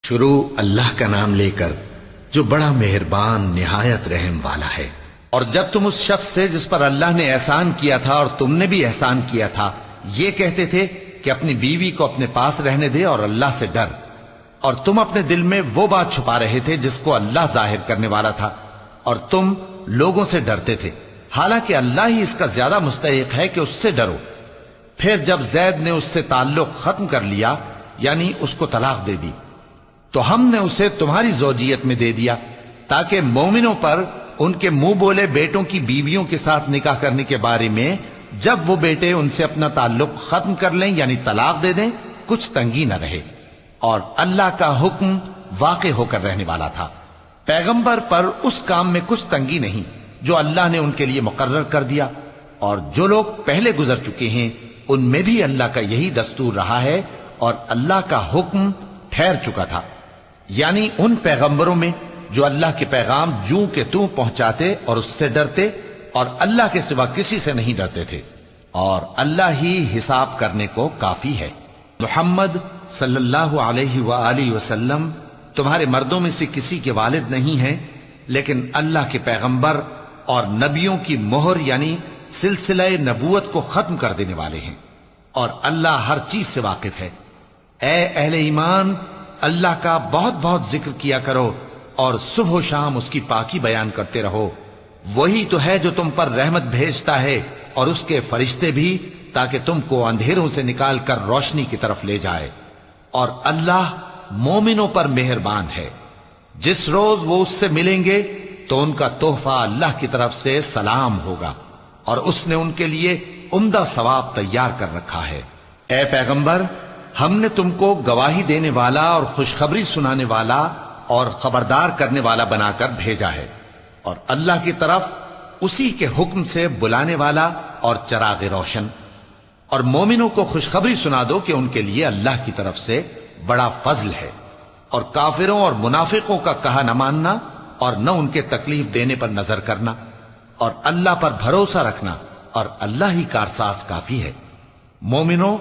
شروع اللہ کا نام لے کر جو بڑا مہربان نہایت رحم والا ہے۔ اور جب تم اس شخص سے جس پر اللہ نے احسان کیا تھا اور تم نے بھی احسان کیا تھا یہ کہتے تھے کہ اپنی بیوی کو اپنے پاس رہنے دے اور اللہ سے ڈر، اور تم اپنے دل میں وہ بات چھپا رہے تھے جس کو اللہ ظاہر کرنے والا تھا، اور تم لوگوں سے ڈرتے تھے، حالانکہ اللہ ہی اس کا زیادہ مستحق ہے کہ اس سے ڈرو۔ پھر جب زید نے اس سے تعلق ختم کر لیا یعنی اس کو طلاق دے دی تو ہم نے اسے تمہاری زوجیت میں دے دیا تاکہ مومنوں پر ان کے منہ بولے بیٹوں کی بیویوں کے ساتھ نکاح کرنے کے بارے میں جب وہ بیٹے ان سے اپنا تعلق ختم کر لیں یعنی طلاق دے دیں کچھ تنگی نہ رہے، اور اللہ کا حکم واقع ہو کر رہنے والا تھا۔ پیغمبر پر اس کام میں کچھ تنگی نہیں جو اللہ نے ان کے لیے مقرر کر دیا، اور جو لوگ پہلے گزر چکے ہیں ان میں بھی اللہ کا یہی دستور رہا ہے، اور اللہ کا حکم ٹھہر چکا تھا، یعنی ان پیغمبروں میں جو اللہ کے پیغام جوں کہ توں پہنچاتے اور اس سے ڈرتے اور اللہ کے سوا کسی سے نہیں ڈرتے تھے، اور اللہ ہی حساب کرنے کو کافی ہے۔ محمد صلی اللہ علیہ وآلہ وسلم تمہارے مردوں میں سے کسی کے والد نہیں ہیں، لیکن اللہ کے پیغمبر اور نبیوں کی مہر یعنی سلسلہ نبوت کو ختم کر دینے والے ہیں، اور اللہ ہر چیز سے واقف ہے۔ اے اہل ایمان، اللہ کا بہت بہت ذکر کیا کرو اور صبح و شام اس کی پاکی بیان کرتے رہو، وہی تو ہے جو تم پر رحمت بھیجتا ہے اور اس کے فرشتے بھی، تاکہ تم کو اندھیروں سے نکال کر روشنی کی طرف لے جائے، اور اللہ مومنوں پر مہربان ہے۔ جس روز وہ اس سے ملیں گے تو ان کا تحفہ اللہ کی طرف سے سلام ہوگا، اور اس نے ان کے لیے عمدہ ثواب تیار کر رکھا ہے۔ اے پیغمبر، ہم نے تم کو گواہی دینے والا اور خوشخبری سنانے والا اور خبردار کرنے والا بنا کر بھیجا ہے، اور اللہ کی طرف اسی کے حکم سے بلانے والا اور چراغ روشن۔ اور مومنوں کو خوشخبری سنا دو کہ ان کے لیے اللہ کی طرف سے بڑا فضل ہے، اور کافروں اور منافقوں کا کہا نہ ماننا اور نہ ان کے تکلیف دینے پر نظر کرنا، اور اللہ پر بھروسہ رکھنا، اور اللہ ہی کارساز کافی ہے۔ مومنوں،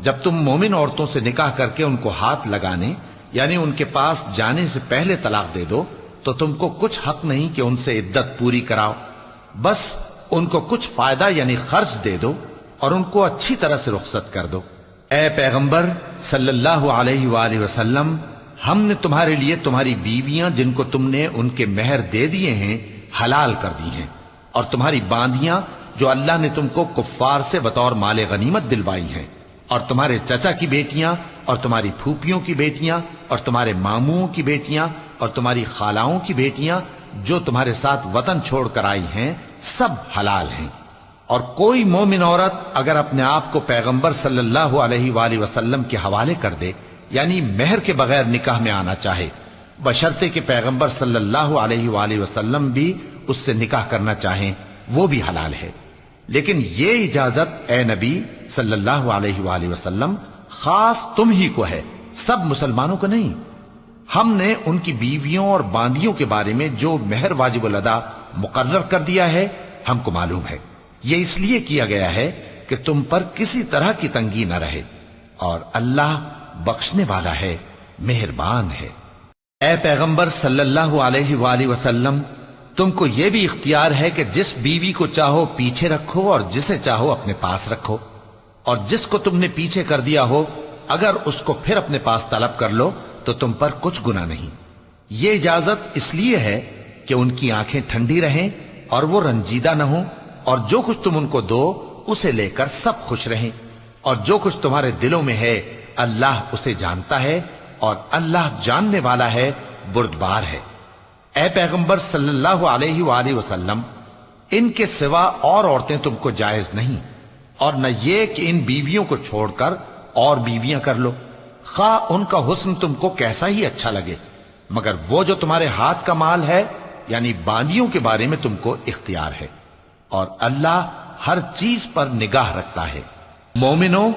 جب تم مومن عورتوں سے نکاح کر کے ان کو ہاتھ لگانے یعنی ان کے پاس جانے سے پہلے طلاق دے دو تو تم کو کچھ حق نہیں کہ ان سے عدت پوری کراؤ، بس ان کو کچھ فائدہ یعنی خرچ دے دو اور ان کو اچھی طرح سے رخصت کر دو۔ اے پیغمبر صلی اللہ علیہ وآلہ وسلم، ہم نے تمہارے لیے تمہاری بیویاں جن کو تم نے ان کے مہر دے دیے ہیں حلال کر دی ہیں، اور تمہاری باندیاں جو اللہ نے تم کو کفار سے بطور مال غنیمت دلوائی ہیں، اور تمہارے چچا کی بیٹیاں اور تمہاری پھوپھیوں کی بیٹیاں اور تمہارے ماموں کی بیٹیاں اور تمہاری خالاؤں کی بیٹیاں جو تمہارے ساتھ وطن چھوڑ کر آئی ہیں، سب حلال ہیں۔ اور کوئی مومن عورت اگر اپنے آپ کو پیغمبر صلی اللہ علیہ وآلہ وسلم کے حوالے کر دے یعنی مہر کے بغیر نکاح میں آنا چاہے، بشرطے کہ پیغمبر صلی اللہ علیہ وآلہ وسلم بھی اس سے نکاح کرنا چاہیں، وہ بھی حلال ہے۔ لیکن یہ اجازت اے نبی صلی اللہ علیہ وآلہ وسلم خاص تم ہی کو ہے، سب مسلمانوں کو نہیں۔ ہم نے ان کی بیویوں اور باندیوں کے بارے میں جو مہر واجب الادا مقرر کر دیا ہے ہم کو معلوم ہے، یہ اس لیے کیا گیا ہے کہ تم پر کسی طرح کی تنگی نہ رہے، اور اللہ بخشنے والا ہے، مہربان ہے۔ اے پیغمبر صلی اللہ علیہ وآلہ وسلم، تم کو یہ بھی اختیار ہے کہ جس بیوی کو چاہو پیچھے رکھو اور جسے چاہو اپنے پاس رکھو، اور جس کو تم نے پیچھے کر دیا ہو اگر اس کو پھر اپنے پاس طلب کر لو تو تم پر کچھ گناہ نہیں۔ یہ اجازت اس لیے ہے کہ ان کی آنکھیں ٹھنڈی رہیں اور وہ رنجیدہ نہ ہوں، اور جو کچھ تم ان کو دو اسے لے کر سب خوش رہیں، اور جو کچھ تمہارے دلوں میں ہے اللہ اسے جانتا ہے، اور اللہ جاننے والا ہے، بردبار ہے۔ اے پیغمبر صلی اللہ علیہ وآلہ وسلم، ان کے سوا اور عورتیں تم کو جائز نہیں، اور نہ یہ کہ ان بیویوں کو چھوڑ کر اور بیویاں کر لو، خواہ ان کا حسن تم کو کیسا ہی اچھا لگے، مگر وہ جو تمہارے ہاتھ کا مال ہے یعنی باندیوں کے بارے میں تم کو اختیار ہے، اور اللہ ہر چیز پر نگاہ رکھتا ہے۔ مومنوں،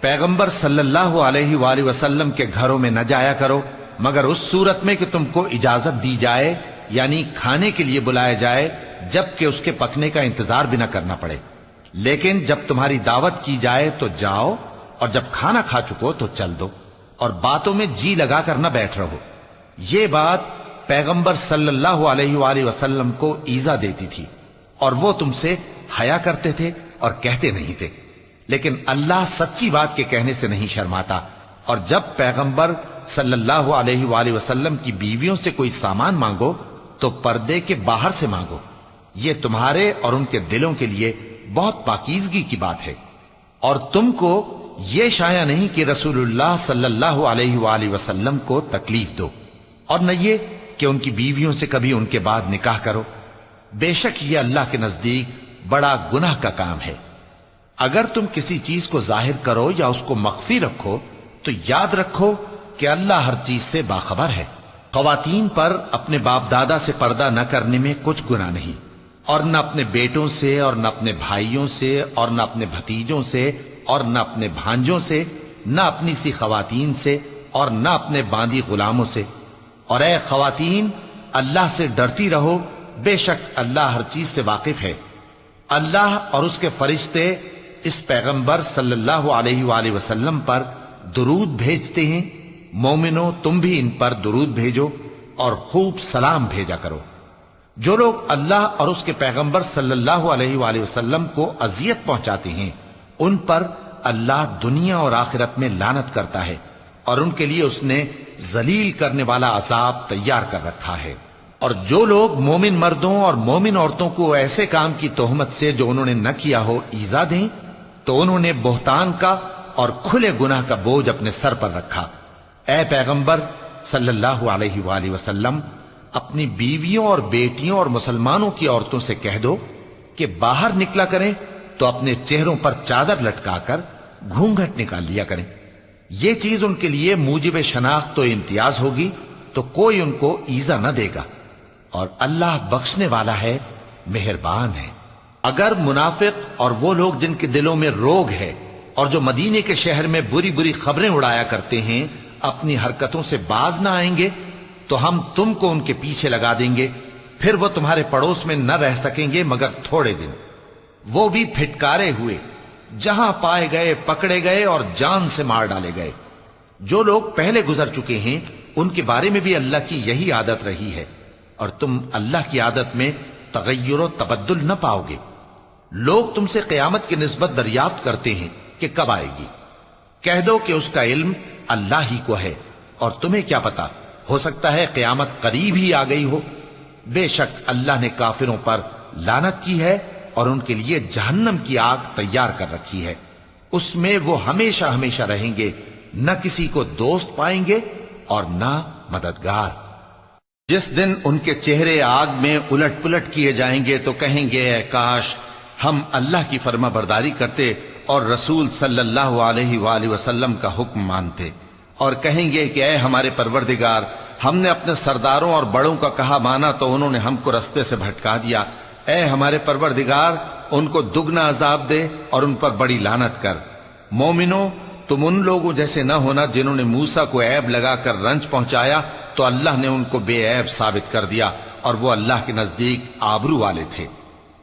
پیغمبر صلی اللہ علیہ وآلہ وسلم کے گھروں میں نہ جایا کرو مگر اس صورت میں کہ تم کو اجازت دی جائے یعنی کھانے کے لیے بلایا جائے جبکہ اس کے پکنے کا انتظار بھی نہ کرنا پڑے، لیکن جب تمہاری دعوت کی جائے تو جاؤ، اور جب کھانا کھا چکو تو چل دو۔ اور باتوں میں جی لگا کر نہ بیٹھ رہو۔ یہ بات پیغمبر صلی اللہ علیہ وآلہ وسلم کو ایذا دیتی تھی، اور وہ تم سے حیا کرتے تھے اور کہتے نہیں تھے، لیکن اللہ سچی بات کے کہنے سے نہیں شرماتا۔ اور جب پیغمبر صلی اللہ علیہ وآلہ وسلم کی بیویوں سے کوئی سامان مانگو تو پردے کے باہر سے مانگو، یہ تمہارے اور ان کے دلوں کے لیے بہت پاکیزگی کی بات ہے۔ اور تم کو یہ شایع نہیں کہ رسول اللہ صلی اللہ علیہ وآلہ وسلم کو تکلیف دو، اور نہ یہ کہ ان کی بیویوں سے کبھی ان کے بعد نکاح کرو، بے شک یہ اللہ کے نزدیک بڑا گناہ کا کام ہے۔ اگر تم کسی چیز کو ظاہر کرو یا اس کو مخفی رکھو تو یاد رکھو کہ اللہ ہر چیز سے باخبر ہے۔ خواتین پر اپنے باپ دادا سے پردہ نہ کرنے میں کچھ گناہ نہیں، اور نہ اپنے بیٹوں سے، اور نہ اپنے بھائیوں سے، اور نہ اپنے بھتیجوں سے، اور نہ اپنے بھانجوں سے، نہ اپنی سی خواتین سے، اور نہ اپنے باندی غلاموں سے۔ اور اے خواتین، اللہ سے ڈرتی رہو، بے شک اللہ ہر چیز سے واقف ہے۔ اللہ اور اس کے فرشتے اس پیغمبر صلی اللہ علیہ وآلہ وسلم پر درود بھیجتے ہیں۔ مومنو، تم بھی ان پر درود بھیجو اور خوب سلام بھیجا کرو۔ جو لوگ اللہ اور اس کے پیغمبر صلی اللہ علیہ وآلہ وسلم کو اذیت پہنچاتے ہیں، ان پر اللہ دنیا اور آخرت میں لعنت کرتا ہے، اور ان کے لیے اس نے ذلیل کرنے والا عذاب تیار کر رکھا ہے۔ اور جو لوگ مومن مردوں اور مومن عورتوں کو ایسے کام کی تہمت سے جو انہوں نے نہ کیا ہو ایذا دیں، تو انہوں نے بہتان کا اور کھلے گناہ کا بوجھ اپنے سر پر رکھا۔ اے پیغمبر صلی اللہ علیہ وآلہ وسلم، اپنی بیویوں اور بیٹیوں اور مسلمانوں کی عورتوں سے کہہ دو کہ باہر نکلا کریں تو اپنے چہروں پر چادر لٹکا کر گھونگھٹ نکال لیا کریں۔ یہ چیز ان کے لیے موجب شناخت و امتیاز ہوگی، تو کوئی ان کو ایذا نہ دے گا، اور اللہ بخشنے والا ہے، مہربان ہے۔ اگر منافق اور وہ لوگ جن کے دلوں میں روگ ہے اور جو مدینے کے شہر میں بری بری خبریں اڑایا کرتے ہیں اپنی حرکتوں سے باز نہ آئیں گے تو ہم تم کو ان کے پیچھے لگا دیں گے، پھر وہ تمہارے پڑوس میں نہ رہ سکیں گے مگر تھوڑے دن، وہ بھی پھٹکارے ہوئے، جہاں پائے گئے پکڑے گئے اور جان سے مار ڈالے گئے۔ جو لوگ پہلے گزر چکے ہیں ان کے بارے میں بھی اللہ کی یہی عادت رہی ہے، اور تم اللہ کی عادت میں تغیر و تبدل نہ پاؤ گے۔ لوگ تم سے قیامت کی نسبت دریافت کرتے ہیں کہ کب آئے گی، کہہ دو کہ اس کا علم اللہ ہی کو ہے، اور تمہیں کیا پتا، ہو سکتا ہے قیامت قریب ہی آ گئی ہو۔ بے شک اللہ نے کافروں پر لعنت کی ہے اور ان کے لیے جہنم کی آگ تیار کر رکھی ہے، اس میں وہ ہمیشہ ہمیشہ رہیں گے، نہ کسی کو دوست پائیں گے اور نہ مددگار۔ جس دن ان کے چہرے آگ میں الٹ پلٹ کیے جائیں گے تو کہیں گے اے کاش ہم اللہ کی فرما برداری کرتے اور رسول صلی اللہ علیہ وآلہ وسلم کا حکم مانتے، اور کہیں گے کہ اے ہمارے پروردگار، ہم نے اپنے سرداروں اور بڑوں کا کہا مانا تو انہوں نے ہم کو رستے سے بھٹکا دیا۔ اے ہمارے پروردگار، ان کو دگنا عذاب دے اور ان پر بڑی لعنت کر۔ مومنو، تم ان لوگوں جیسے نہ ہونا جنہوں نے موسیٰ کو عیب لگا کر رنج پہنچایا تو اللہ نے ان کو بے عیب ثابت کر دیا، اور وہ اللہ کے نزدیک آبرو والے تھے۔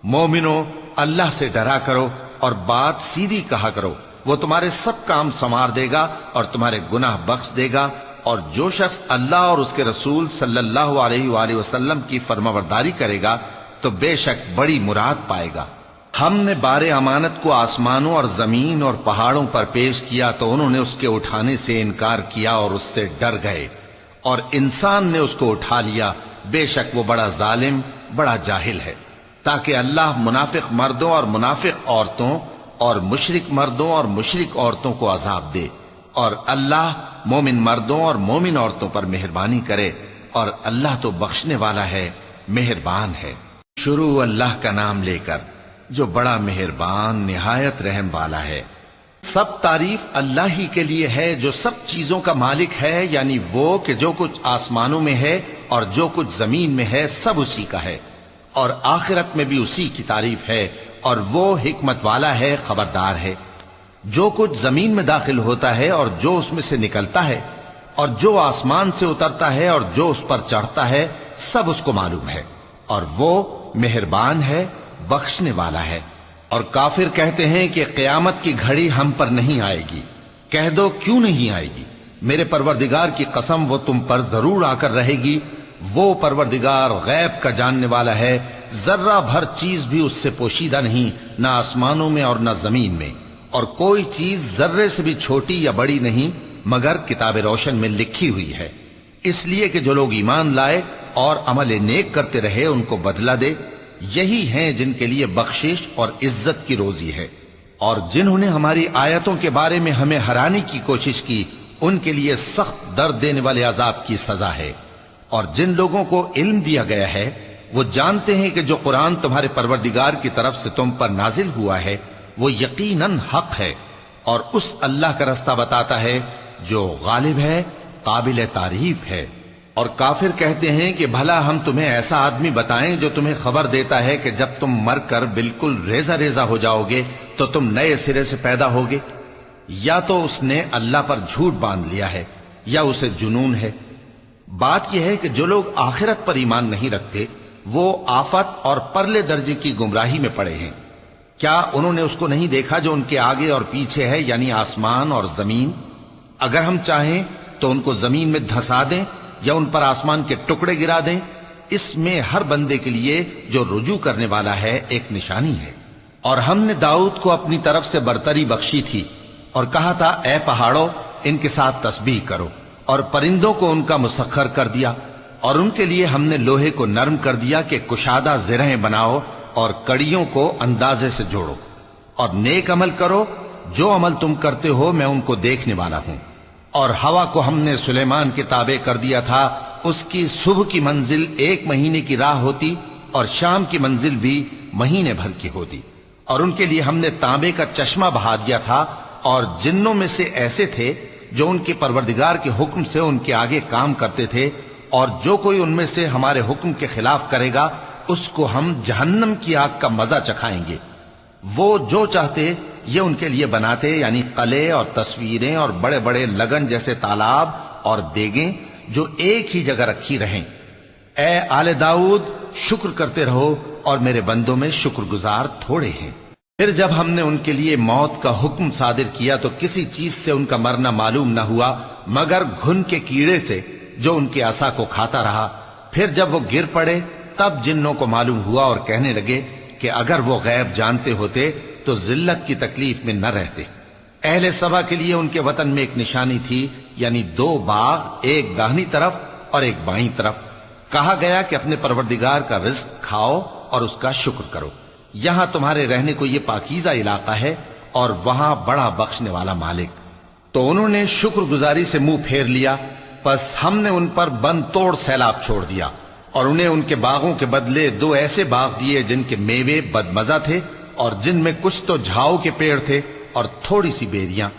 مومنو، اللہ سے ڈرا کرو اور بات سیدھی کہا کرو، وہ تمہارے سب کام سنوار دے گا اور تمہارے گناہ بخش دے گا۔ اور جو شخص اللہ اور اس کے رسول صلی اللہ علیہ وآلہ وسلم کی فرمانبرداری کرے گا تو بے شک بڑی مراد پائے گا۔ ہم نے بار امانت کو آسمانوں اور زمین اور پہاڑوں پر پیش کیا تو انہوں نے اس کے اٹھانے سے انکار کیا اور اس سے ڈر گئے، اور انسان نے اس کو اٹھا لیا، بے شک وہ بڑا ظالم، بڑا جاہل ہے۔ تاکہ اللہ منافق مردوں اور منافق عورتوں اور مشرک مردوں اور مشرک عورتوں کو عذاب دے، اور اللہ مومن مردوں اور مومن عورتوں پر مہربانی کرے، اور اللہ تو بخشنے والا ہے، مہربان ہے۔ شروع اللہ کا نام لے کر جو بڑا مہربان نہایت رحم والا ہے۔ سب تعریف اللہ ہی کے لیے ہے جو سب چیزوں کا مالک ہے، یعنی وہ کہ جو کچھ آسمانوں میں ہے اور جو کچھ زمین میں ہے سب اسی کا ہے، اور آخرت میں بھی اسی کی تعریف ہے، اور وہ حکمت والا ہے، خبردار ہے۔ جو کچھ زمین میں داخل ہوتا ہے اور جو اس میں سے نکلتا ہے، اور جو آسمان سے اترتا ہے اور جو اس پر چڑھتا ہے، سب اس کو معلوم ہے، اور وہ مہربان ہے، بخشنے والا ہے۔ اور کافر کہتے ہیں کہ قیامت کی گھڑی ہم پر نہیں آئے گی۔ کہہ دو کیوں نہیں آئے گی؟ میرے پروردگار کی قسم وہ تم پر ضرور آ کر رہے گی. وہ پروردگار غیب کا جاننے والا ہے، ذرہ بھر چیز بھی اس سے پوشیدہ نہیں، نہ آسمانوں میں اور نہ زمین میں، اور کوئی چیز ذرے سے بھی چھوٹی یا بڑی نہیں مگر کتاب روشن میں لکھی ہوئی ہے. اس لیے کہ جو لوگ ایمان لائے اور عمل نیک کرتے رہے ان کو بدلہ دے. یہی ہیں جن کے لیے بخشش اور عزت کی روزی ہے، اور جنہوں نے ہماری آیتوں کے بارے میں ہمیں ہرانے کی کوشش کی ان کے لیے سخت درد دینے والے عذاب کی سزا ہے. اور جن لوگوں کو علم دیا گیا ہے وہ جانتے ہیں کہ جو قرآن تمہارے پروردگار کی طرف سے تم پر نازل ہوا ہے وہ یقیناً حق ہے، اور اس اللہ کا رستہ بتاتا ہے جو غالب ہے، قابل تعریف ہے. اور کافر کہتے ہیں کہ بھلا ہم تمہیں ایسا آدمی بتائیں جو تمہیں خبر دیتا ہے کہ جب تم مر کر بالکل ریزہ ریزہ ہو جاؤ گے تو تم نئے سرے سے پیدا ہوگے. یا تو اس نے اللہ پر جھوٹ باندھ لیا ہے یا اسے جنون ہے. بات یہ ہے کہ جو لوگ آخرت پر ایمان نہیں رکھتے وہ آفت اور پرلے درجے کی گمراہی میں پڑے ہیں. کیا انہوں نے اس کو نہیں دیکھا جو ان کے آگے اور پیچھے ہے، یعنی آسمان اور زمین؟ اگر ہم چاہیں تو ان کو زمین میں دھسا دیں یا ان پر آسمان کے ٹکڑے گرا دیں. اس میں ہر بندے کے لیے جو رجوع کرنے والا ہے ایک نشانی ہے. اور ہم نے داؤد کو اپنی طرف سے برتری بخشی تھی اور کہا تھا اے پہاڑوں ان کے ساتھ تسبیح کرو، اور پرندوں کو ان کا مسخر کر دیا. اور ان کے لیے ہم نے لوہے کو نرم کر دیا کہ کشادہ زرہیں بناؤ اور کڑیوں کو اندازے سے جوڑو. اور نیک عمل کرو، جو عمل تم کرتے ہو میں ان کو دیکھنے والا ہوں. اور ہوا کو ہم نے سلیمان کے تابع کر دیا تھا، اس کی صبح کی منزل 1 مہینے کی راہ ہوتی اور شام کی منزل بھی مہینے بھر کی ہوتی. اور ان کے لیے ہم نے تانبے کا چشمہ بہا دیا تھا. اور جنوں میں سے ایسے تھے جو ان کے پروردگار کے حکم سے ان کے آگے کام کرتے تھے، اور جو کوئی ان میں سے ہمارے حکم کے خلاف کرے گا اس کو ہم جہنم کی آگ کا مزہ چکھائیں گے. وہ جو چاہتے یہ ان کے لیے بناتے، یعنی قلعے اور تصویریں اور بڑے بڑے لگن جیسے تالاب اور دیگیں جو ایک ہی جگہ رکھی رہیں. اے آل داؤد شکر کرتے رہو، اور میرے بندوں میں شکر گزار تھوڑے ہیں. پھر جب ہم نے ان کے لیے موت کا حکم صادر کیا تو کسی چیز سے ان کا مرنا معلوم نہ ہوا مگر گھن کے کیڑے سے جو ان کے عصا کو کھاتا رہا. پھر جب وہ گر پڑے تب جنوں کو معلوم ہوا اور کہنے لگے کہ اگر وہ غیب جانتے ہوتے تو ذلت کی تکلیف میں نہ رہتے. اہل سبا کے لیے ان کے وطن میں ایک نشانی تھی، یعنی 2 باغ، ایک داہنی طرف اور ایک بائیں طرف. کہا گیا کہ اپنے پروردگار کا رزق کھاؤ اور اس کا شکر کرو. یہاں تمہارے رہنے کو یہ پاکیزہ علاقہ ہے اور وہاں بڑا بخشنے والا مالک. تو انہوں نے شکر گزاری سے منہ پھیر لیا، پس ہم نے ان پر بند توڑ سیلاب چھوڑ دیا. اور انہیں ان کے باغوں کے بدلے 2 ایسے باغ دیے جن کے میوے بدمزہ تھے اور جن میں کچھ تو جھاؤ کے پیڑ تھے اور تھوڑی سی بیریاں.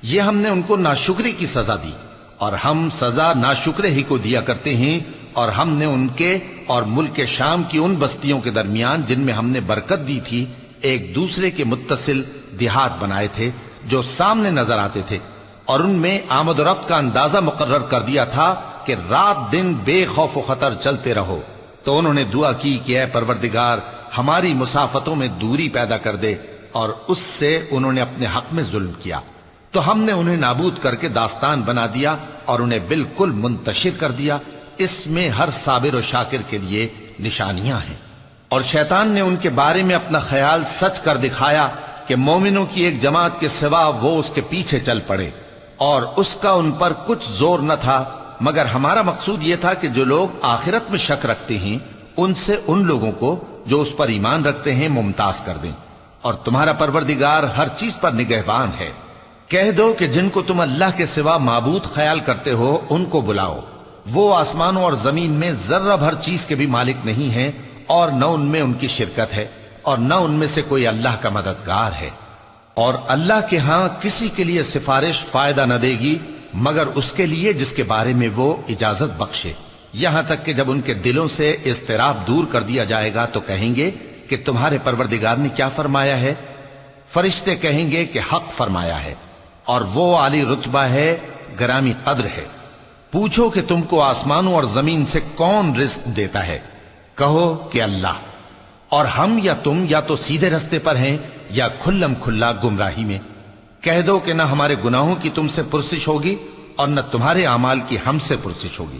یہ ہم نے ان کو ناشکری کی سزا دی، اور ہم سزا ناشکرے ہی کو دیا کرتے ہیں. اور ہم نے ان کے اور ملک شام کی ان بستیوں کے درمیان جن میں ہم نے برکت دی تھی ایک دوسرے کے متصل دیہات بنائے تھے جو سامنے نظر آتے تھے، اور ان میں آمد و رفت کا اندازہ مقرر کر دیا تھا کہ رات دن بے خوف و خطر چلتے رہو. تو انہوں نے دعا کی کہ اے پروردگار ہماری مسافتوں میں دوری پیدا کر دے، اور اس سے انہوں نے اپنے حق میں ظلم کیا. تو ہم نے انہیں نابود کر کے داستان بنا دیا اور انہیں بالکل منتشر کر دیا. اس میں ہر صابر و شاکر کے لیے نشانیاں ہیں. اور شیطان نے ان کے بارے میں اپنا خیال سچ کر دکھایا کہ مومنوں کی ایک جماعت کے سوا وہ اس کے پیچھے چل پڑے، اور اس کا ان پر کچھ زور نہ تھا، مگر ہمارا مقصود یہ تھا کہ جو لوگ آخرت میں شک رکھتے ہیں ان سے ان لوگوں کو جو اس پر ایمان رکھتے ہیں ممتاز کر دیں. اور تمہارا پروردگار ہر چیز پر نگہبان ہے. کہہ دو کہ جن کو تم اللہ کے سوا معبود خیال کرتے ہو ان کو بلاؤ. وہ آسمانوں اور زمین میں ذرہ بھر چیز کے بھی مالک نہیں ہیں، اور نہ ان میں ان کی شرکت ہے، اور نہ ان میں سے کوئی اللہ کا مددگار ہے. اور اللہ کے ہاں کسی کے لیے سفارش فائدہ نہ دے گی مگر اس کے لیے جس کے بارے میں وہ اجازت بخشے. یہاں تک کہ جب ان کے دلوں سے اضطراب دور کر دیا جائے گا تو کہیں گے کہ تمہارے پروردگار نے کیا فرمایا ہے؟ فرشتے کہیں گے کہ حق فرمایا ہے، اور وہ عالی رتبہ ہے، گرامی قدر ہے. پوچھو کہ تم کو آسمانوں اور زمین سے کون رزق دیتا ہے؟ کہو کہ اللہ. اور ہم یا تم یا تو سیدھے رستے پر ہیں یا کھلم کھلا گمراہی میں. کہہ دو کہ نہ ہمارے گناہوں کی تم سے پرسش ہوگی اور نہ تمہارے اعمال کی ہم سے پرسش ہوگی۔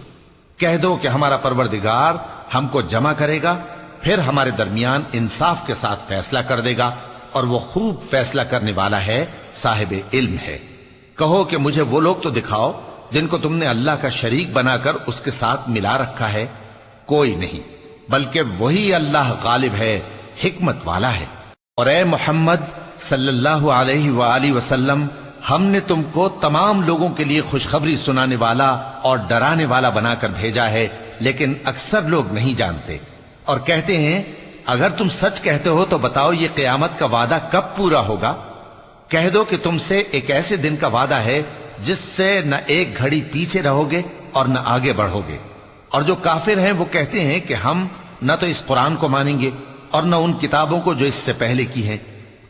کہہ دو کہ ہمارا پروردگار ہم کو جمع کرے گا، پھر ہمارے درمیان انصاف کے ساتھ فیصلہ کر دے گا، اور وہ خوب فیصلہ کرنے والا ہے، صاحب علم ہے۔ کہو کہ مجھے وہ لوگ تو دکھاؤ جن کو تم نے اللہ کا شریک بنا کر اس کے ساتھ ملا رکھا ہے۔ کوئی نہیں، بلکہ وہی اللہ غالب ہے، حکمت والا ہے۔ اور اے محمد صلی اللہ علیہ وآلہ وسلم، ہم نے تم کو تمام لوگوں کے لیے خوشخبری سنانے والا اور ڈرانے والا بنا کر بھیجا ہے، لیکن اکثر لوگ نہیں جانتے اور کہتے ہیں اگر تم سچ کہتے ہو تو بتاؤ یہ قیامت کا وعدہ کب پورا ہوگا؟ کہہ دو کہ تم سے ایک ایسے دن کا وعدہ ہے جس سے نہ ایک گھڑی پیچھے رہو گے اور نہ آگے بڑھو گے۔ اور جو کافر ہیں وہ کہتے ہیں کہ ہم نہ تو اس قرآن کو مانیں گے اور نہ ان کتابوں کو جو اس سے پہلے کی ہیں،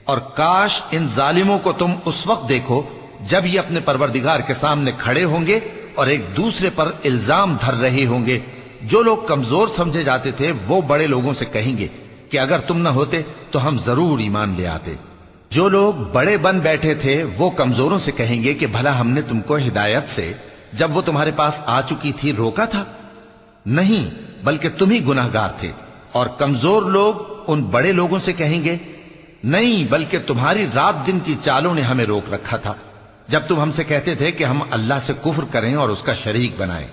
اور کاش ان ظالموں کو تم اس وقت دیکھو جب یہ اپنے پروردگار کے سامنے کھڑے ہوں گے اور ایک دوسرے پر الزام دھر رہے ہوں گے۔ جو لوگ کمزور سمجھے جاتے تھے وہ بڑے لوگوں سے کہیں گے کہ اگر تم نہ ہوتے تو ہم ضرور ایمان لے آتے۔ جو لوگ بڑے بن بیٹھے تھے وہ کمزوروں سے کہیں گے کہ بھلا ہم نے تم کو ہدایت سے جب وہ تمہارے پاس آ چکی تھی روکا تھا؟ نہیں، بلکہ تم ہی گناہگار تھے۔ اور کمزور لوگ ان بڑے لوگوں سے کہیں گے نہیں، بلکہ تمہاری رات دن کی چالوں نے ہمیں روک رکھا تھا جب تم ہم سے کہتے تھے کہ ہم اللہ سے کفر کریں اور اس کا شریک بنائیں۔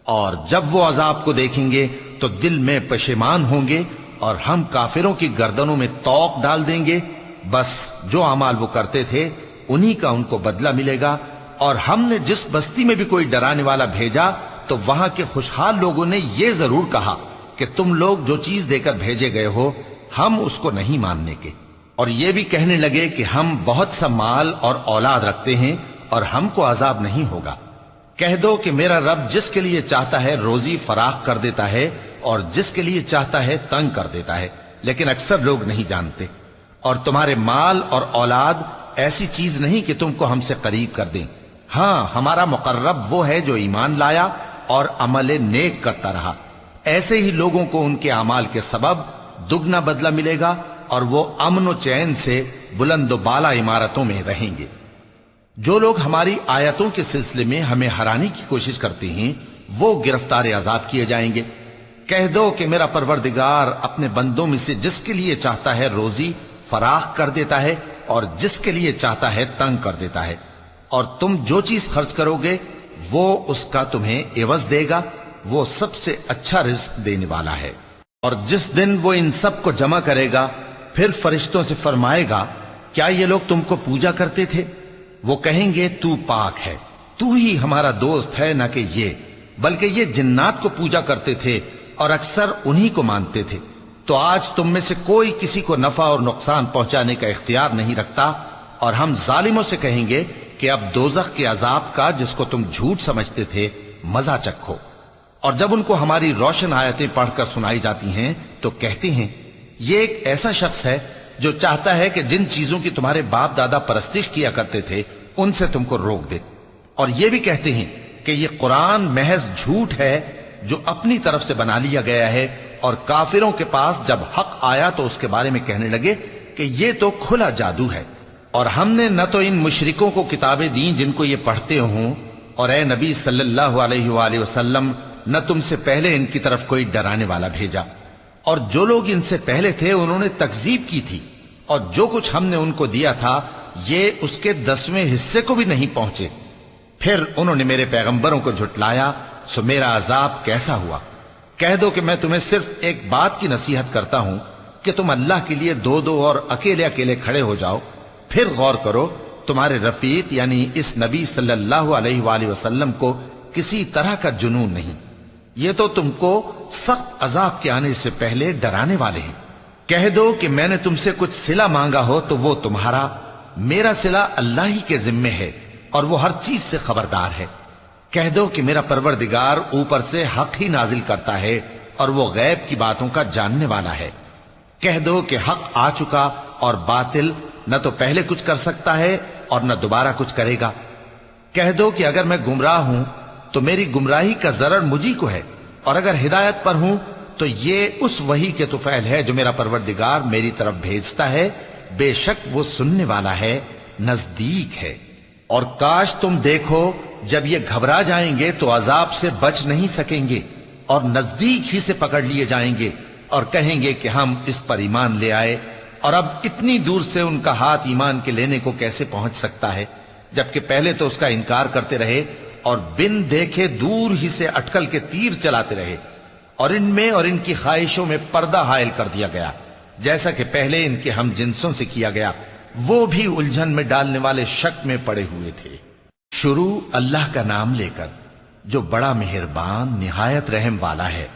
اور جب وہ عذاب کو دیکھیں گے تو دل میں پشیمان ہوں گے اور ہم کافروں کی گردنوں میں طوق ڈال دیں گے۔ بس جو اعمال وہ کرتے تھے انہی کا ان کو بدلہ ملے گا۔ اور ہم نے جس بستی میں بھی کوئی ڈرانے والا بھیجا تو وہاں کے خوشحال لوگوں نے یہ ضرور کہا کہ تم لوگ جو چیز دے کر بھیجے گئے ہو ہم اس کو نہیں ماننے کے، اور یہ بھی کہنے لگے کہ ہم بہت سا مال اور اولاد رکھتے ہیں اور ہم کو عذاب نہیں ہوگا۔ کہہ دو کہ میرا رب جس کے لیے چاہتا ہے روزی فراخ کر دیتا ہے اور جس کے لیے چاہتا ہے تنگ کر دیتا ہے، لیکن اکثر لوگ نہیں جانتے۔ اور تمہارے مال اور اولاد ایسی چیز نہیں کہ تم کو ہم سے قریب کر دیں۔ ہاں، ہمارا مقرب وہ ہے جو ایمان لایا اور عمل نیک کرتا رہا۔ ایسے ہی لوگوں کو ان کے اعمال کے سبب دگنا بدلہ ملے گا اور وہ امن و چین سے بلند و بالا عمارتوں میں رہیں گے۔ جو لوگ ہماری آیتوں کے سلسلے میں ہمیں ہرانے کی کوشش کرتے ہیں وہ گرفتار عذاب کیے جائیں گے۔ کہہ دو کہ میرا پروردگار اپنے بندوں میں سے جس کے لیے چاہتا ہے روزی فراخ کر دیتا ہے اور جس کے لیے چاہتا ہے تنگ کر دیتا ہے، اور تم جو چیز خرچ کرو گے وہ اس کا تمہیں عوض دے گا، وہ سب سے اچھا رزق دینے والا ہے۔ اور جس دن وہ ان سب کو جمع کرے گا پھر فرشتوں سے فرمائے گا کیا یہ لوگ تم کو پوجا کرتے تھے؟ وہ کہیں گے تو پاک ہے، تو ہی ہمارا دوست ہے، نہ کہ یہ، بلکہ یہ جنات کو پوجا کرتے تھے اور اکثر انہی کو مانتے تھے۔ تو آج تم میں سے کوئی کسی کو نفع اور نقصان پہنچانے کا اختیار نہیں رکھتا، اور ہم ظالموں سے کہیں گے کہ اب دوزخ کے عذاب کا جس کو تم جھوٹ سمجھتے تھے مزہ چکھو۔ اور جب ان کو ہماری روشن آیتیں پڑھ کر سنائی جاتی ہیں تو کہتے ہیں یہ ایک ایسا شخص ہے جو چاہتا ہے کہ جن چیزوں کی تمہارے باپ دادا پرستش کیا کرتے تھے ان سے تم کو روک دے۔ اور یہ بھی کہتے ہیں کہ یہ قرآن محض جھوٹ ہے جو اپنی طرف سے بنا لیا گیا ہے، اور کافروں کے پاس جب حق آیا تو اس کے بارے میں کہنے لگے کہ یہ تو کھلا جادو ہے۔ اور ہم نے نہ تو ان مشرکوں کو کتابیں دیں جن کو یہ پڑھتے ہوں، اور اے نبی صلی اللہ علیہ وآلہ وسلم نہ تم سے پہلے ان کی طرف کوئی ڈرانے والا بھیجا، اور جو لوگ ان سے پہلے تھے انہوں نے تکذیب کی تھی، اور جو کچھ ہم نے ان کو دیا تھا یہ اس کے 10ویں حصے کو بھی نہیں پہنچے۔ پھر انہوں نے میرے پیغمبروں کو جھٹلایا، سو میرا عذاب کیسا ہوا۔ کہہ دو کہ میں تمہیں صرف ایک بات کی نصیحت کرتا ہوں کہ تم اللہ کے لیے دو دو اور اکیلے اکیلے کھڑے ہو جاؤ، پھر غور کرو تمہارے رفیق یعنی اس نبی صلی اللہ علیہ وآلہ وسلم کو کسی طرح کا جنون نہیں، یہ تو تم کو سخت عذاب کے آنے سے پہلے ڈرانے والے ہیں۔ کہہ دو کہ میں نے تم سے کچھ صلہ مانگا ہو تو وہ تمہارا، میرا صلہ اللہ ہی کے ذمے ہے اور وہ ہر چیز سے خبردار ہے۔ کہہ دو کہ میرا پروردگار اوپر سے حق ہی نازل کرتا ہے اور وہ غیب کی باتوں کا جاننے والا ہے۔ کہہ دو کہ حق آ چکا اور باطل نہ تو پہلے کچھ کر سکتا ہے اور نہ دوبارہ کچھ کرے گا۔ کہہ دو کہ اگر میں گمراہ ہوں تو میری گمراہی کا ضرر مجھی کو ہے، اور اگر ہدایت پر ہوں تو یہ اس وحی کے طفیل ہے جو میرا پروردگار میری طرف بھیجتا ہے، بے شک وہ سننے والا ہے، نزدیک ہے۔ اور کاش تم دیکھو جب یہ گھبرا جائیں گے تو عذاب سے بچ نہیں سکیں گے اور نزدیک ہی سے پکڑ لیے جائیں گے اور کہیں گے کہ ہم اس پر ایمان لے آئے، اور اب اتنی دور سے ان کا ہاتھ ایمان کے لینے کو کیسے پہنچ سکتا ہے، جبکہ پہلے تو اس کا انکار کرتے رہے اور بن دیکھے دور ہی سے اٹکل کے تیر چلاتے رہے، اور ان میں اور ان کی خواہشوں میں پردہ حائل کر دیا گیا، جیسا کہ پہلے ان کے ہم جنسوں سے کیا گیا، وہ بھی الجھن میں ڈالنے والے شک میں پڑے ہوئے تھے۔ شروع اللہ کا نام لے کر جو بڑا مہربان نہایت رحم والا ہے۔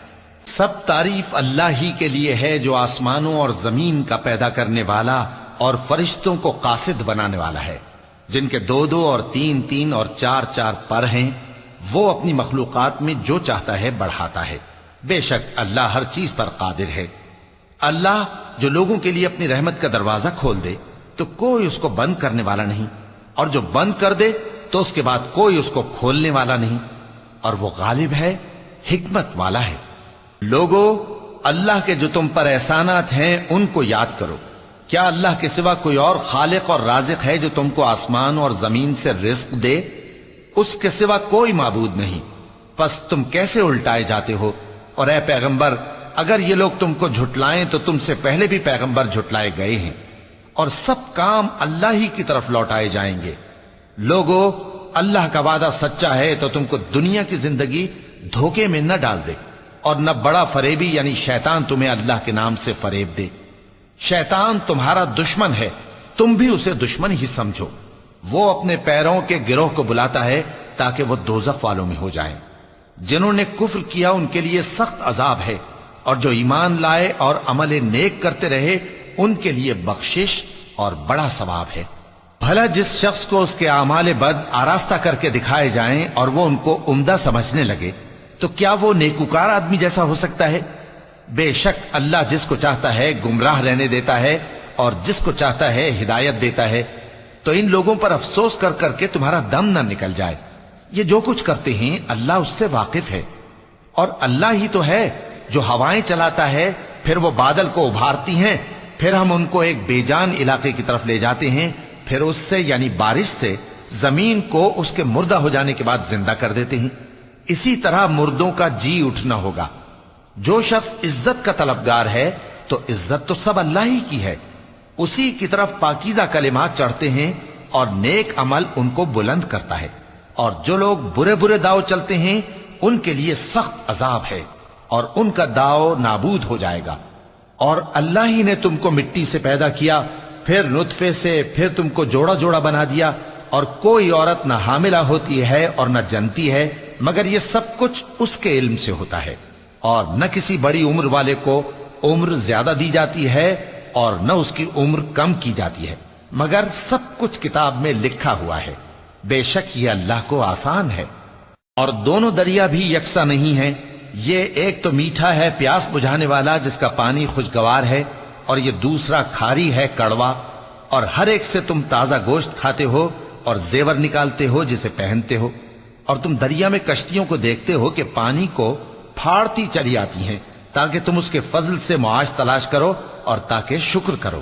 سب تعریف اللہ ہی کے لیے ہے جو آسمانوں اور زمین کا پیدا کرنے والا اور فرشتوں کو قاصد بنانے والا ہے، جن کے 2 اور 3 اور 4 پر ہیں، وہ اپنی مخلوقات میں جو چاہتا ہے بڑھاتا ہے، بے شک اللہ ہر چیز پر قادر ہے۔ اللہ جو لوگوں کے لیے اپنی رحمت کا دروازہ کھول دے تو کوئی اس کو بند کرنے والا نہیں، اور جو بند کر دے تو اس کے بعد کوئی اس کو کھولنے والا نہیں، اور وہ غالب ہے، حکمت والا ہے۔ لوگو، اللہ کے جو تم پر احسانات ہیں ان کو یاد کرو۔ کیا اللہ کے سوا کوئی اور خالق اور رازق ہے جو تم کو آسمان اور زمین سے رزق دے؟ اس کے سوا کوئی معبود نہیں، پس تم کیسے الٹائے جاتے ہو؟ اور اے پیغمبر، اگر یہ لوگ تم کو جھٹلائیں تو تم سے پہلے بھی پیغمبر جھٹلائے گئے ہیں، اور سب کام اللہ ہی کی طرف لوٹائے جائیں گے۔ لوگو، اللہ کا وعدہ سچا ہے تو تم کو دنیا کی زندگی دھوکے میں نہ ڈال دے، اور نہ بڑا فریبی یعنی شیطان تمہیں اللہ کے نام سے فریب دے۔ شیطان تمہارا دشمن ہے، تم بھی اسے دشمن ہی سمجھو۔ وہ اپنے پیروں کے گروہ کو بلاتا ہے تاکہ وہ دوزخ والوں میں ہو جائیں۔ جنہوں نے کفر کیا ان کے لیے سخت عذاب ہے، اور جو ایمان لائے اور عمل نیک کرتے رہے ان کے لیے بخشش اور بڑا ثواب ہے۔ بھلا جس شخص کو اس کے اعمال بد آراستہ کر کے دکھائے جائیں اور وہ ان کو عمدہ سمجھنے لگے تو کیا وہ نیکوکار آدمی جیسا ہو سکتا ہے؟ بے شک اللہ جس کو چاہتا ہے گمراہ رہنے دیتا ہے اور جس کو چاہتا ہے ہدایت دیتا ہے۔ تو ان لوگوں پر افسوس کر کر کے تمہارا دم نہ نکل جائے، یہ جو کچھ کرتے ہیں اللہ اس سے واقف ہے۔ اور اللہ ہی تو ہے جو ہوائیں چلاتا ہے، پھر وہ بادل کو ابھارتی ہیں، پھر ہم ان کو ایک بے جان علاقے کی طرف لے جاتے ہیں، پھر اس سے یعنی بارش سے زمین کو اس کے مردہ ہو جانے کے بعد زندہ کر دیتے ہیں۔ اسی طرح مردوں کا جی اٹھنا ہوگا۔ جو شخص عزت کا طلبگار ہے تو عزت تو سب اللہ ہی کی ہے، اسی کی طرف پاکیزہ کلمات چڑھتے ہیں اور نیک عمل ان کو بلند کرتا ہے، اور جو لوگ برے برے داؤ چلتے ہیں ان کے لیے سخت عذاب ہے، اور ان کا داؤ نابود ہو جائے گا۔ اور اللہ ہی نے تم کو مٹی سے پیدا کیا، پھر نطفے سے، پھر تم کو جوڑا جوڑا بنا دیا، اور کوئی عورت نہ حاملہ ہوتی ہے اور نہ جنتی ہے مگر یہ سب کچھ اس کے علم سے ہوتا ہے، اور نہ کسی بڑی عمر والے کو عمر زیادہ دی جاتی ہے اور نہ اس کی عمر کم کی جاتی ہے، مگر سب کچھ کتاب میں لکھا ہوا ہے۔ بے شک یہ اللہ کو آسان ہے۔ اور دونوں دریا بھی یکساں نہیں ہیں، یہ ایک تو میٹھا ہے پیاس بجھانے والا جس کا پانی خوشگوار ہے، اور یہ دوسرا کھاری ہے کڑوا، اور ہر ایک سے تم تازہ گوشت کھاتے ہو اور زیور نکالتے ہو جسے پہنتے ہو۔ اور تم دریا میں کشتیوں کو دیکھتے ہو کہ پانی کو پھاڑتی چلی آتی ہیں تاکہ تم اس کے فضل سے معاش تلاش کرو اور تاکہ شکر کرو۔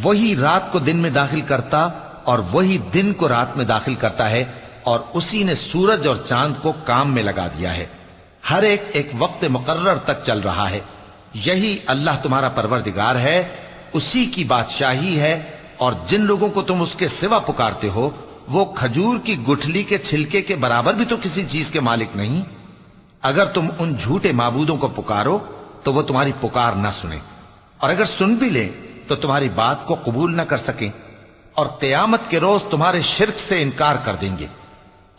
وہی رات کو دن میں داخل کرتا اور وہی دن کو رات میں داخل کرتا ہے، اور اسی نے سورج اور چاند کو کام میں لگا دیا ہے، ہر ایک ایک وقت مقرر تک چل رہا ہے۔ یہی اللہ تمہارا پروردگار ہے، اسی کی بادشاہی ہے۔ اور جن لوگوں کو تم اس کے سوا پکارتے ہو وہ کھجور کی گٹھلی کے چھلکے کے برابر بھی تو کسی چیز کے مالک نہیں۔ اگر تم ان جھوٹے معبودوں کو پکارو تو وہ تمہاری پکار نہ سنیں، اور اگر سن بھی لیں تو تمہاری بات کو قبول نہ کر سکیں، اور قیامت کے روز تمہارے شرک سے انکار کر دیں گے،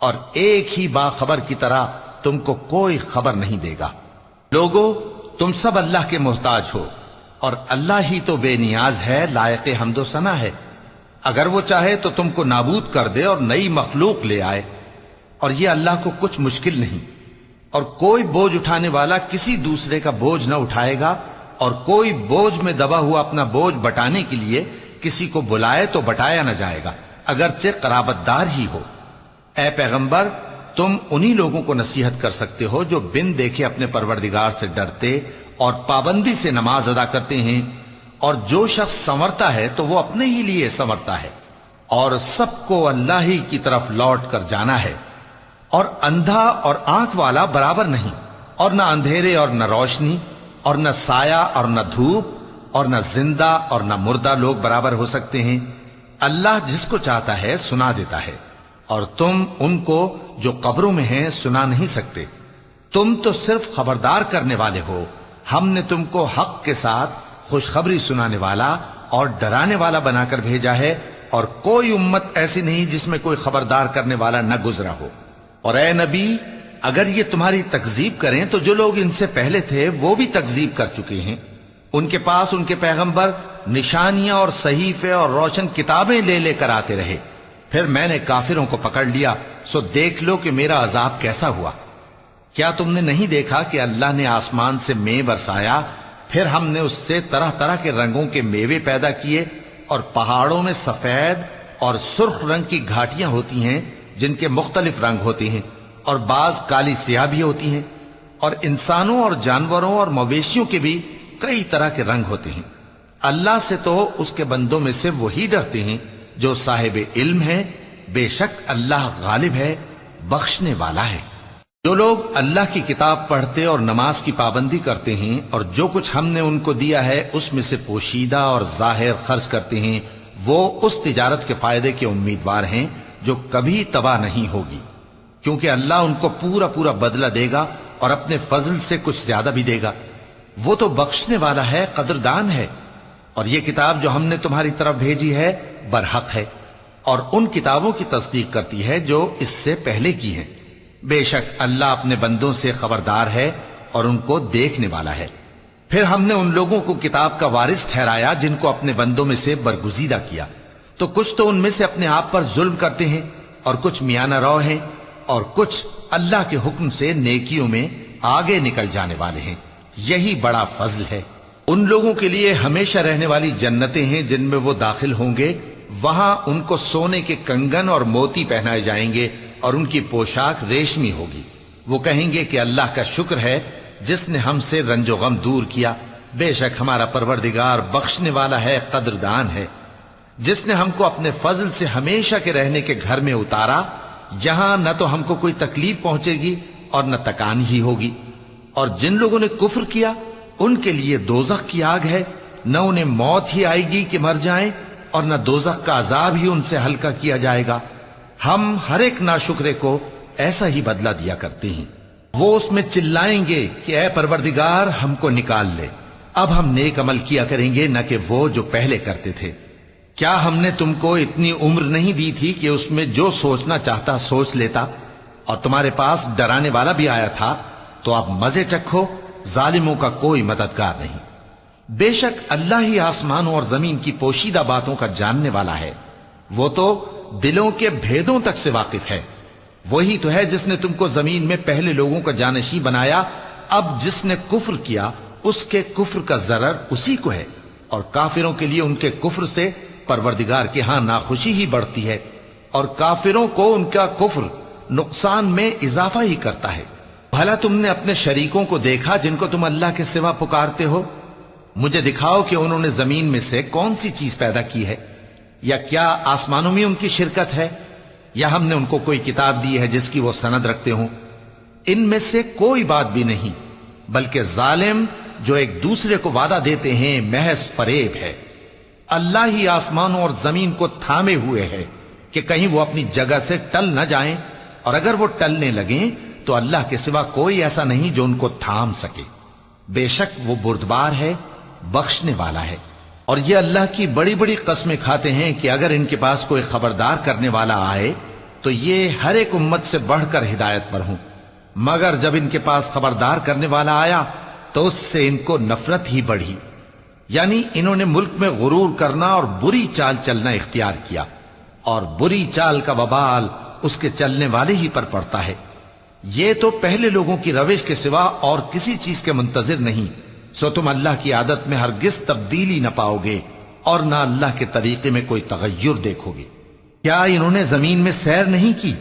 اور ایک ہی باخبر کی طرح تم کو کوئی خبر نہیں دے گا۔ لوگو، تم سب اللہ کے محتاج ہو، اور اللہ ہی تو بے نیاز ہے، لائق حمد و ثنا ہے۔ اگر وہ چاہے تو تم کو نابود کر دے اور نئی مخلوق لے آئے، اور یہ اللہ کو کچھ مشکل نہیں۔ اور کوئی بوجھ اٹھانے والا کسی دوسرے کا بوجھ نہ اٹھائے گا، اور کوئی بوجھ میں دبا ہوا اپنا بوجھ بٹانے کے لیے کسی کو بلائے تو بٹایا نہ جائے گا، اگرچہ قرابت دار ہی ہو۔ اے پیغمبر، تم انہی لوگوں کو نصیحت کر سکتے ہو جو بن دیکھے اپنے پروردگار سے ڈرتے اور پابندی سے نماز ادا کرتے ہیں، اور جو شخص سنورتا ہے تو وہ اپنے ہی لیے سنورتا ہے، اور سب کو اللہ ہی کی طرف لوٹ کر جانا ہے، اور اندھا اور آنکھ والا برابر نہیں، اور نہ اندھیرے اور نہ روشنی، اور نہ سایہ اور نہ دھوپ، اور نہ زندہ اور نہ مردہ لوگ برابر ہو سکتے ہیں۔ اللہ جس کو چاہتا ہے سنا دیتا ہے، اور تم ان کو جو قبروں میں ہیں سنا نہیں سکتے۔ تم تو صرف خبردار کرنے والے ہو، ہم نے تم کو حق کے ساتھ خوشخبری سنانے والا اور ڈرانے والا بنا کر بھیجا ہے، اور کوئی امت ایسی نہیں جس میں کوئی خبردار کرنے والا نہ گزرا ہو۔ اور اے نبی، اگر یہ تمہاری تکذیب کریں تو جو لوگ ان سے پہلے تھے وہ بھی تکذیب کر چکے ہیں۔ ان کے پاس ان کے پیغمبر نشانیاں اور صحیفے اور روشن کتابیں لے لے کر آتے رہے، پھر میں نے کافروں کو پکڑ لیا، سو دیکھ لو کہ میرا عذاب کیسا ہوا۔ کیا تم نے نہیں دیکھا کہ اللہ نے آسمان سے مے برسایا، پھر ہم نے اس سے طرح طرح کے رنگوں کے میوے پیدا کیے، اور پہاڑوں میں سفید اور سرخ رنگ کی گھاٹیاں ہوتی ہیں جن کے مختلف رنگ ہوتے ہیں، اور بعض کالی سیاہ بھی ہوتی ہیں، اور انسانوں اور جانوروں اور مویشیوں کے بھی کئی طرح کے رنگ ہوتے ہیں۔ اللہ سے تو اس کے بندوں میں سے وہی ڈرتے ہیں جو صاحب علم ہے، بے شک اللہ غالب ہے، بخشنے والا ہے۔ جو لوگ اللہ کی کتاب پڑھتے اور نماز کی پابندی کرتے ہیں، اور جو کچھ ہم نے ان کو دیا ہے اس میں سے پوشیدہ اور ظاہر خرچ کرتے ہیں، وہ اس تجارت کے فائدے کے امیدوار ہیں جو کبھی تباہ نہیں ہوگی، کیونکہ اللہ ان کو پورا پورا بدلہ دے گا اور اپنے فضل سے کچھ زیادہ بھی دے گا۔ وہ تو بخشنے والا ہے، قدردان ہے۔ اور یہ کتاب جو ہم نے تمہاری طرف بھیجی ہے برحق ہے، اور ان کتابوں کی تصدیق کرتی ہے جو اس سے پہلے کی ہیں۔ بے شک اللہ اپنے بندوں سے خبردار ہے اور ان کو دیکھنے والا ہے۔ پھر ہم نے ان لوگوں کو کتاب کا وارث ٹھہرایا جن کو اپنے بندوں میں سے برگزیدہ کیا، تو کچھ تو ان میں سے اپنے آپ پر ظلم کرتے ہیں، اور کچھ میانہ رو ہیں، اور کچھ اللہ کے حکم سے نیکیوں میں آگے نکل جانے والے ہیں۔ یہی بڑا فضل ہے۔ ان لوگوں کے لیے ہمیشہ رہنے والی جنتیں ہیں جن میں وہ داخل ہوں گے، وہاں ان کو سونے کے کنگن اور موتی پہنائے جائیں گے، اور ان کی پوشاک ریشمی ہوگی۔ وہ کہیں گے کہ اللہ کا شکر ہے جس نے ہم سے رنج و غم دور کیا، بے شک ہمارا پروردگار بخشنے والا ہے، قدردان ہے۔ جس نے ہم کو اپنے فضل سے ہمیشہ کے رہنے کے گھر میں اتارا، یہاں نہ تو ہم کو کوئی تکلیف پہنچے گی اور نہ تکان ہی ہوگی۔ اور جن لوگوں نے کفر کیا ان کے لیے دوزخ کی آگ ہے، نہ انہیں موت ہی آئے گی کہ مر جائیں، اور نہ دوزخ کا عذاب ہی ان سے ہلکا کیا جائے گا۔ ہم ہر ایک ناشکرے کو ایسا ہی بدلہ دیا کرتے ہیں۔ وہ اس میں چلائیں گے کہ اے پروردگار ہم کو نکال لے، اب ہم نیک عمل کیا کریں گے نہ کہ وہ جو پہلے کرتے تھے۔ کیا ہم نے تم کو اتنی عمر نہیں دی تھی کہ اس میں جو سوچنا چاہتا سوچ لیتا، اور تمہارے پاس ڈرانے والا بھی آیا تھا؟ تو اب مزے چکھو، ظالموں کا کوئی مددگار نہیں۔ بے شک اللہ ہی آسمانوں اور زمین کی پوشیدہ باتوں کا جاننے والا ہے، وہ تو دلوں کے بھیدوں تک سے واقف ہے۔ وہی تو ہے جس نے تم کو زمین میں پہلے لوگوں کا جانشیں بنایا، اب جس نے کفر کیا اس کے کفر کا ضرر اسی کو ہے، اور کافروں کے لیے ان کے کفر سے پروردگار کے ہاں ناخوشی ہی بڑھتی ہے، اور کافروں کو ان کا کفر نقصان میں اضافہ ہی کرتا ہے۔ بھلا تم نے اپنے شریکوں کو دیکھا جن کو تم اللہ کے سوا پکارتے ہو؟ مجھے دکھاؤ کہ انہوں نے زمین میں سے کون سی چیز پیدا کی ہے، یا کیا آسمانوں میں ان کی شرکت ہے، یا ہم نے ان کو کوئی کتاب دی ہے جس کی وہ سند رکھتے ہوں؟ ان میں سے کوئی بات بھی نہیں، بلکہ ظالم جو ایک دوسرے کو وعدہ دیتے ہیں محض فریب ہے۔ اللہ ہی آسمانوں اور زمین کو تھامے ہوئے ہے کہ کہیں وہ اپنی جگہ سے ٹل نہ جائیں، اور اگر وہ ٹلنے لگیں تو اللہ کے سوا کوئی ایسا نہیں جو ان کو تھام سکے۔ بے شک وہ بردبار ہے، بخشنے والا ہے۔ اور یہ اللہ کی بڑی بڑی قسمیں کھاتے ہیں کہ اگر ان کے پاس کوئی خبردار کرنے والا آئے تو یہ ہر ایک امت سے بڑھ کر ہدایت پر ہوں، مگر جب ان کے پاس خبردار کرنے والا آیا تو اس سے ان کو نفرت ہی بڑھی، یعنی انہوں نے ملک میں غرور کرنا اور بری چال چلنا اختیار کیا، اور بری چال کا وبال اس کے چلنے والے ہی پر پڑتا ہے۔ یہ تو پہلے لوگوں کی روش کے سوا اور کسی چیز کے منتظر نہیں، سو تم اللہ کی عادت میں ہرگز تبدیلی نہ پاؤ گے، اور نہ اللہ کے طریقے میں کوئی تغیر دیکھو گے۔ کیا انہوں نے زمین میں سیر نہیں کی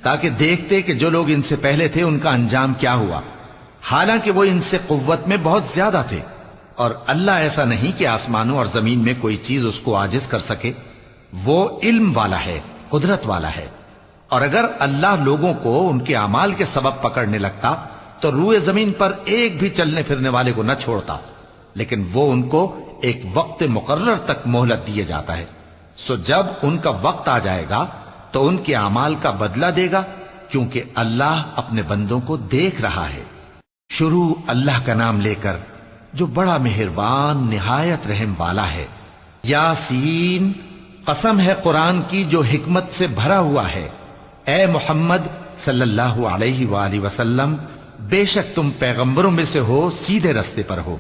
تاکہ دیکھتے کہ جو لوگ ان سے پہلے تھے ان کا انجام کیا ہوا، حالانکہ وہ ان سے قوت میں بہت زیادہ تھے، اور اللہ ایسا نہیں کہ آسمانوں اور زمین میں کوئی چیز اس کو عاجز کر سکے۔ وہ علم والا ہے، قدرت والا ہے۔ اور اگر اللہ لوگوں کو ان کے اعمال کے سبب پکڑنے لگتا تو روئے زمین پر ایک بھی چلنے پھرنے والے کو نہ چھوڑتا، لیکن وہ ان کو ایک وقت مقرر تک مہلت دیے جاتا ہے۔ سو جب ان کا وقت آ جائے گا تو ان کے اعمال کا بدلہ دے گا، کیونکہ اللہ اپنے بندوں کو دیکھ رہا ہے۔ شروع اللہ کا نام لے کر جو بڑا مہربان نہایت رحم والا ہے۔ یاسین، قسم ہے قرآن کی جو حکمت سے بھرا ہوا ہے۔ اے محمد صلی اللہ علیہ وآلہ وسلم، بے شک تم پیغمبروں میں سے ہو، سیدھے رستے پر ہو۔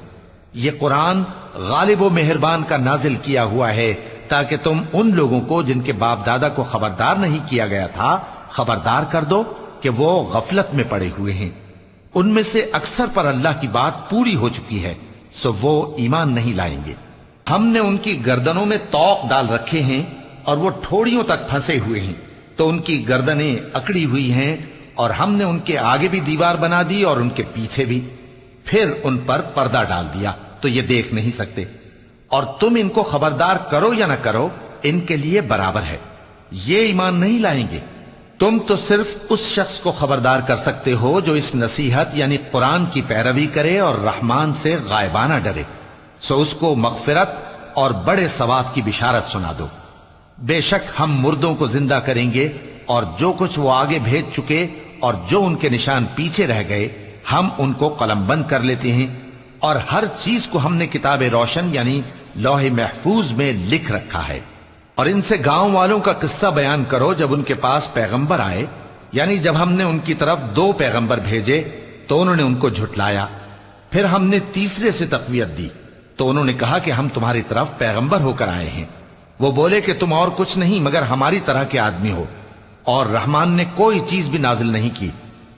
یہ قرآن غالب و مہربان کا نازل کیا ہوا ہے تاکہ تم ان لوگوں کو جن کے باپ دادا کو خبردار نہیں کیا گیا تھا خبردار کر دو کہ وہ غفلت میں پڑے ہوئے ہیں۔ ان میں سے اکثر پر اللہ کی بات پوری ہو چکی ہے، سو وہ ایمان نہیں لائیں گے۔ ہم نے ان کی گردنوں میں طوق ڈال رکھے ہیں اور وہ ٹھوڑیوں تک پھنسے ہوئے ہیں، تو ان کی گردنیں اکڑی ہوئی ہیں، اور ہم نے ان کے آگے بھی دیوار بنا دی اور ان کے پیچھے بھی، پھر ان پر پردہ ڈال دیا تو یہ دیکھ نہیں سکتے۔ اور تم ان کو خبردار کرو یا نہ کرو، ان کے لیے برابر ہے، یہ ایمان نہیں لائیں گے۔ تم تو صرف اس شخص کو خبردار کر سکتے ہو جو اس نصیحت یعنی قرآن کی پیروی کرے اور رحمان سے غائبانہ ڈرے، سو اس کو مغفرت اور بڑے ثواب کی بشارت سنا دو۔ بے شک ہم مردوں کو زندہ کریں گے، اور جو کچھ وہ آگے بھیج چکے اور جو ان کے نشان پیچھے رہ گئے ہم ان کو قلم بند کر لیتے ہیں، اور ہر چیز کو ہم نے کتاب روشن یعنی لوح محفوظ میں لکھ رکھا ہے۔ اور ان سے گاؤں والوں کا قصہ بیان کرو جب ان کے پاس پیغمبر آئے، یعنی جب ہم نے ان کی طرف 2 پیغمبر بھیجے تو انہوں نے ان کو جھٹلایا، پھر ہم نے تیسرے سے تقویت دی تو انہوں نے کہا کہ ہم تمہاری طرف پیغمبر ہو کر آئے ہیں۔ وہ بولے کہ تم اور کچھ نہیں مگر ہماری طرح کے آدمی ہو، اور رحمان نے کوئی چیز بھی نازل نہیں کی،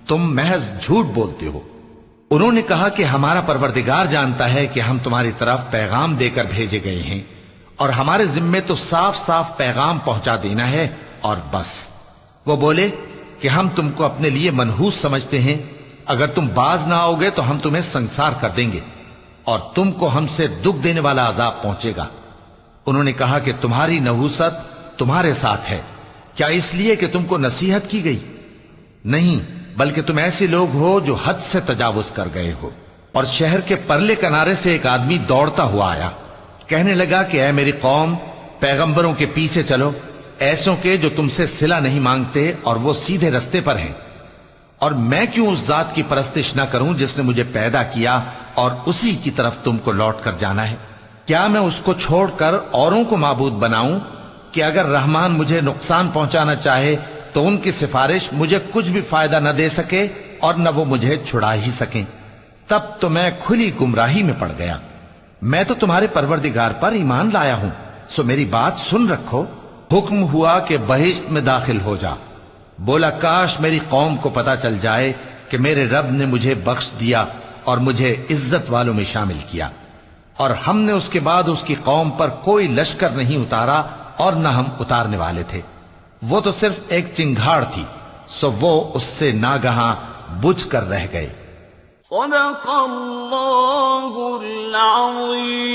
تم محض جھوٹ بولتے ہو۔ انہوں نے کہا کہ ہمارا پروردگار جانتا ہے کہ ہم تمہاری طرف پیغام دے کر بھیجے گئے ہیں، اور ہمارے ذمے تو صاف صاف پیغام پہنچا دینا ہے اور بس۔ وہ بولے کہ ہم تم کو اپنے لیے منحوس سمجھتے ہیں، اگر تم باز نہ آؤ گے تو ہم تمہیں سنسار کر دیں گے اور تم کو ہم سے دکھ دینے والا عذاب پہنچے گا۔ انہوں نے کہا کہ تمہاری نحوست تمہارے ساتھ ہے، کیا اس لیے کہ تم کو نصیحت کی گئی؟ نہیں، بلکہ تم ایسے لوگ ہو جو حد سے تجاوز کر گئے ہو۔ اور شہر کے پرلے کنارے سے ایک آدمی دوڑتا ہوا آیا، کہنے لگا کہ اے میری قوم، پیغمبروں کے پیچھے چلو، ایسوں کے جو تم سے صلہ نہیں مانگتے اور وہ سیدھے رستے پر ہیں۔ اور میں کیوں اس ذات کی پرستش نہ کروں جس نے مجھے پیدا کیا اور اسی کی طرف تم کو لوٹ کر جانا ہے؟ کیا میں اس کو چھوڑ کر اوروں کو معبود بناؤں کہ اگر رحمان مجھے نقصان پہنچانا چاہے تو ان کی سفارش مجھے کچھ بھی فائدہ نہ دے سکے اور نہ وہ مجھے چھڑا ہی سکیں؟ تب تو میں کھلی گمراہی میں پڑ گیا۔ میں تو تمہارے پروردگار پر ایمان لایا ہوں، سو میری بات سن رکھو۔ حکم ہوا کہ بہشت میں داخل ہو جا۔ بولا کاش میری قوم کو پتا چل جائے کہ میرے رب نے مجھے بخش دیا اور مجھے عزت والوں میں شامل کیا، اور ہم نے اس کے بعد اس کی قوم پر کوئی لشکر نہیں اتارا اور نہ ہم اتارنے والے تھے۔ وہ تو صرف ایک چنگھاڑ تھی، سو وہ اس سے ناگہاں بجھ کر رہ گئے۔ صدق اللہ العظیم۔